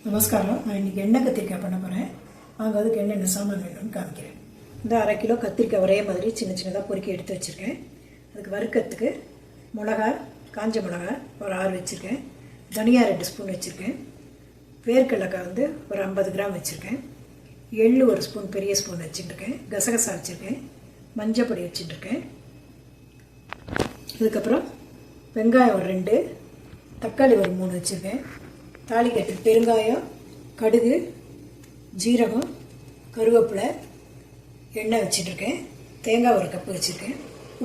நமஸ்காரம். நான் இன்றைக்கி எண்ணெய் கத்திரிக்காய் பண்ண போகிறேன். வாங்க அதுக்கு என்னென்ன சாமான் வேணும்னு காமிக்கிறேன். இந்த 1/2 கிலோ கத்திரிக்காய் ஒரே மாதிரி சின்ன சின்னதாக பொறுக்கி எடுத்து வச்சுருக்கேன். அதுக்கு வறுக்கிறதுக்கு மிளகா, காஞ்ச மிளகா ஒரு 6 வச்சுருக்கேன். தனியா 2 ஸ்பூன் வச்சுருக்கேன். வேர்க்கடலைக்காய் ஒரு 50 கிராம் வச்சுருக்கேன். எள்ளு 1 ஸ்பூன் பெரிய ஸ்பூன் வச்சுட்டுருக்கேன். கசகசா வச்சுருக்கேன். மஞ்சள் பொடி வச்சுட்டுருக்கேன். அதுக்கப்புறம் வெங்காயம் ஒரு 2, தக்காளி ஒரு 3 வச்சுருக்கேன். தாளிக்கிறதுக்கு பெருங்காயம், கடுகு, ஜீரகம், கருவேப்பிலை, எண்ணெய் வச்சுட்டுருக்கேன். தேங்காய் 1 கப்பு வச்சுருக்கேன்.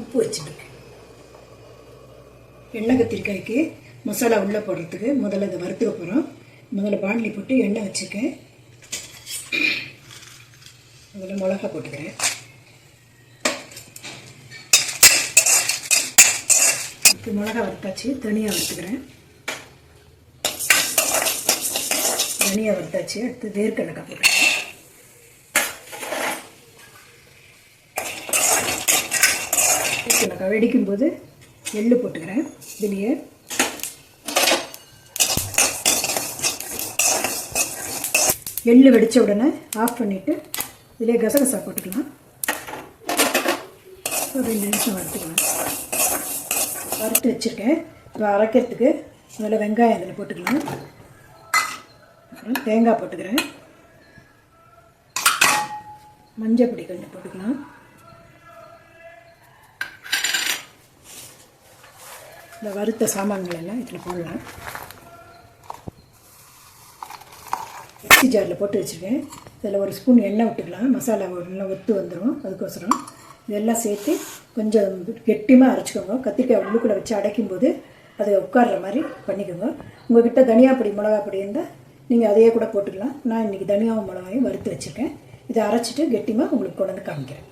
உப்பு வச்சுட்டுருக்கேன். எண்ணெய் கத்திரிக்காய்க்கு மசாலா உள்ளே போடுறதுக்கு முதல்ல இதை வறுத்துக்க போகிறோம். முதல்ல பாண்டிலி போட்டு எண்ணெய் வச்சுருக்கேன். முதல்ல மிளகா போட்டுக்கிறேன். இப்போ மிளகா வறுத்தாச்சு. தனியாக வறுத்துக்கிறேன். தனியாக வறுத்தாச்சு. அடுத்து வேர்க்கடலை போட்டுக்கிறேன். வேர்க்கடலை வெடிக்கும் போது எள்ளு போட்டுக்கிறேன். இதுலேயே எள்ளு வெடித்த உடனே ஆஃப் பண்ணிவிட்டு இதிலே கசகசா போட்டுக்கலாம். ஒரு 2 நிமிஷம் வறுத்துக்கலாம். வறுத்து வச்சுருக்கேன். இப்போ அரைக்கிறதுக்கு முதல்ல வெங்காயம் அதில் போட்டுக்கலாம். அப்புறம் தேங்காய் போட்டுக்கிறேன். மஞ்சள் பொடி கொஞ்சம் போட்டுக்கலாம். இந்த வறுத்த சாமான்கள் எல்லாம் இதில் போடலாம். மிக்ஸி ஜாரில் போட்டு வச்சுருக்கேன். இதில் 1 ஸ்பூன் எண்ணெய் விட்டுக்கலாம். மசாலா நல்லா ஒத்து வந்துடும். அதுக்கோசரம் இதெல்லாம் சேர்த்து கொஞ்சம் கெட்டியமாக அரைச்சிக்கோங்க. கத்திரிக்காய் உள்ளுக்குள்ளே வச்சு அடைக்கும்போது அது உட்கார்ற மாதிரி பண்ணிக்கோங்க. உங்கள்கிட்ட தனியா பொடி, மிளகா பொடி இருந்தால் நீங்கள் அதையே கூட போட்டுக்கலாம். நான் இன்றைக்கி தனியாவும் மிளகாயும் வறுத்து வச்சுருக்கேன். இதை அரைச்சிட்டு கெட்டியமாக உங்களுக்கு கொண்டு வந்து காமிக்கிறேன்.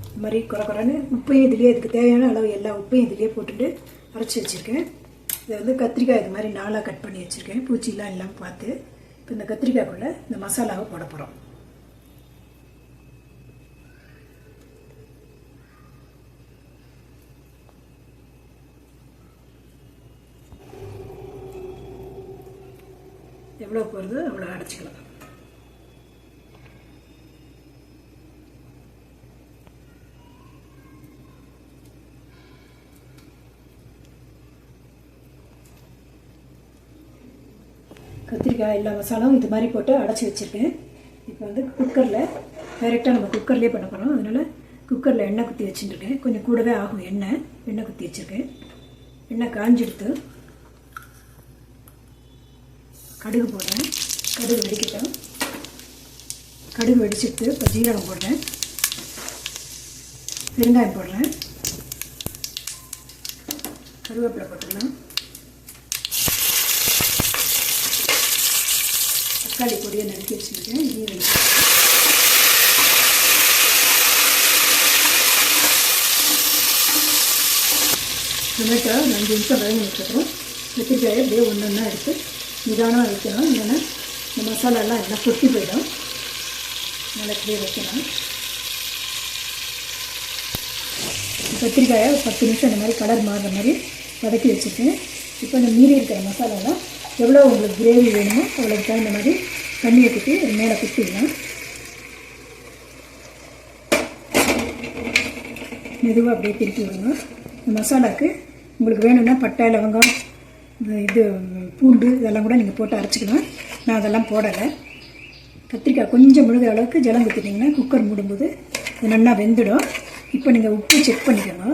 இந்த மாதிரி குறைன்னு உப்பையும் இதுலேயே, இதுக்கு தேவையான அளவு எல்லா உப்பையும் இதுலேயே போட்டுட்டு அரைச்சி வச்சுருக்கேன். இதை கத்திரிக்காய் இது மாதிரி 4ஆக கட் பண்ணி வச்சுருக்கேன். பூச்சிலாம் எல்லாம் பார்த்து. இப்போ இந்த கத்திரிக்காய்க்குள்ளே இந்த மசாலாவை போட போகிறோம். எவ்வளோ போடுறது அவ்வளோ அடைச்சிக்கலாம். கத்திரிக்காய் எல்லா மசாலாவும் இது மாதிரி போட்டு அடைச்சி வச்சுருக்கேன். இப்போ குக்கரில் டைரெக்டாக நம்ம குக்கர்லேயே பண்ண போகிறோம். அதனால் குக்கரில் எண்ணெய் குத்தி வச்சுட்டுருக்கேன். கொஞ்சம் கூடவே ஆகும் எண்ணெய் குத்தி வச்சுருக்கேன். எண்ணெய் காஞ்செடுத்து கடுகு போடுறேன். கடுகு வெடிக்கட்டும். கடுகு வெடிச்சிட்டு இப்போ ஜீரகம் போடுறேன். பெருங்காயம் போடுறேன். கருவேப்பிலை போட்டுக்கலாம். தக்காளி பொடியை நறுக்கி வச்சுருக்கேன். இதையும் டொமேட்டோ 5 நிமிஷம் வதங்கினதுக்கப்புறம் கத்திரிக்காயை அப்படியே ஒன்றா எடுத்து நிதானமாக வைக்கணும். இல்லைன்னா இந்த மசாலாலாம் எல்லாம் கொட்டி போயிடும். நல்லா இப்படியே வைக்கணும். கத்திரிக்காயை 10 நிமிஷம் இந்த மாதிரி கலர் மாறுற மாதிரி வதக்கி வச்சுருக்கேன். இப்போ இந்த மீறி இருக்கிற மசாலாலாம் எவ்வளோ உங்களுக்கு கிரேவி வேணுமோ அவ்வளோக்கு தகுந்த மாதிரி தண்ணியை குத்தி அது மேலே குத்திடலாம். மெதுவாக அப்படியே திருப்பி விடணும். இந்த மசாலாவுக்கு உங்களுக்கு வேணும்னா பட்டை, லவங்கம், இது பூண்டு இதெல்லாம் கூட நீங்கள் போட்டு அரைச்சிக்கலாம். நான் அதெல்லாம் போடலை. கத்திரிக்காய் கொஞ்சம் முழுகிற அளவுக்கு ஜலம் குத்திட்டிங்கன்னா குக்கர் மூடும்போது இது நல்லா வெந்துடும். இப்போ நீங்கள் உப்பு செக் பண்ணிக்கோங்க.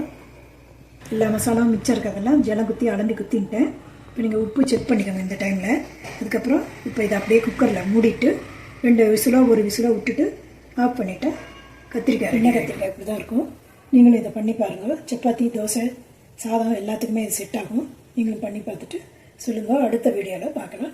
எல்லா மசாலாவும் மிச்சம் இருக்கிறதெல்லாம் ஜலம் குத்தி அளந்து குத்தின்ட்டேன். இப்போ நீங்கள் உப்பு செக் பண்ணிக்கோங்க இந்த டைமில். அதுக்கப்புறம் இப்போ இதை அப்படியே குக்கரில் மூடிட்டு 2 விசிலோ 1 விசிலோ விட்டுட்டு ஆஃப் பண்ணிவிட்டேன். கத்திரிக்காய் எண்ணெய் கத்திரிக்காய் இப்படி தான் இருக்கும். நீங்களும் இதை பண்ணி பாருங்கள். சப்பாத்தி, தோசை, சாதம் எல்லாத்துக்குமே இது செட் ஆகும். நீங்களும் பண்ணி பார்த்துட்டு சொல்லுங்கள். அடுத்த வீடியோவில் பார்க்கலாம்.